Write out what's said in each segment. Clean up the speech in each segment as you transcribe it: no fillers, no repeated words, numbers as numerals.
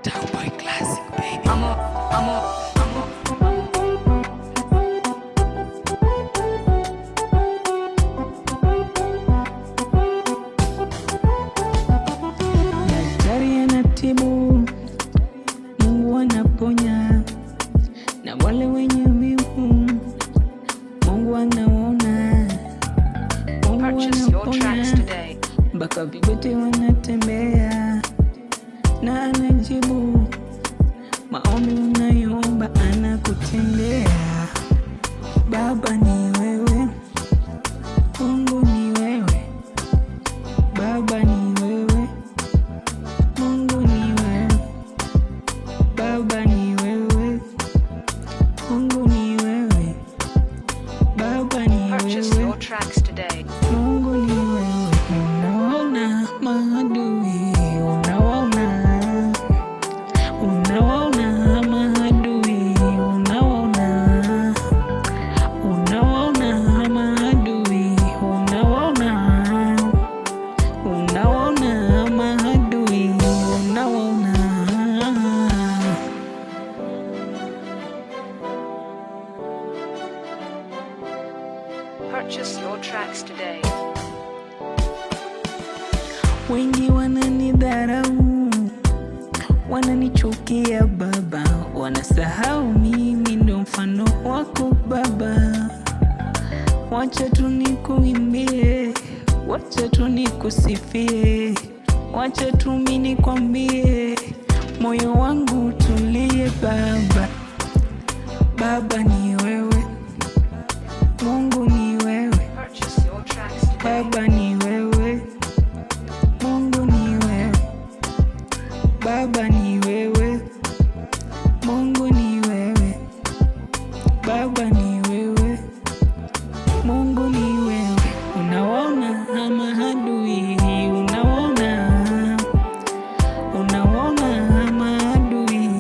Cowboy classic, baby. I'm a. Daktari anatibu, Mungu anaponya, na wale wenye wivu Mungu anaona. Mungu anaponya mpaka viwete wanatembea, na anajibu maombi unayoomba, anakutendea. Baba ni wewe, Mungu ni wewe, Baba ni wewe, Mungu ni wewe, Baba ni wewe, Mungu ni wewe, Baba ni wewe. Purchase your tracks today. Mungu ni wewe. Unaona maadui, unaona maadui, unaona maadui, unaona maadui, unaona. Purchase your tracks today. Wengi wananidharau, wananichukia Baba, wanasahau mimi ndo mfano wako Baba. Wacha tu nikuimbie, wacha tu nikusifie, wacha tu mimi nikwambie, moyo wangu tulie Baba. Baba ni wewe, Mungu ni wewe, Purchase your tracks today. Baba ni wewe, Mungu ni wewe, Baba ni wewe, Mungu ni wewe, Baba ni wewe, Mungu ni wewe. Unaona maadui, unaona maadui,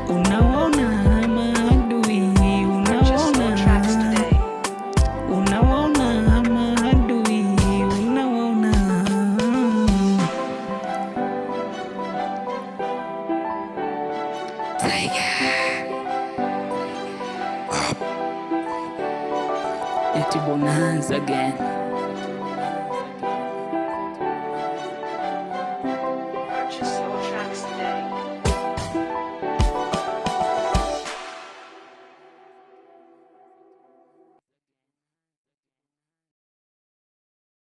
unaona maadui, Purchase your tracks today. unaona maadui, unaona. Yet Bonanza again.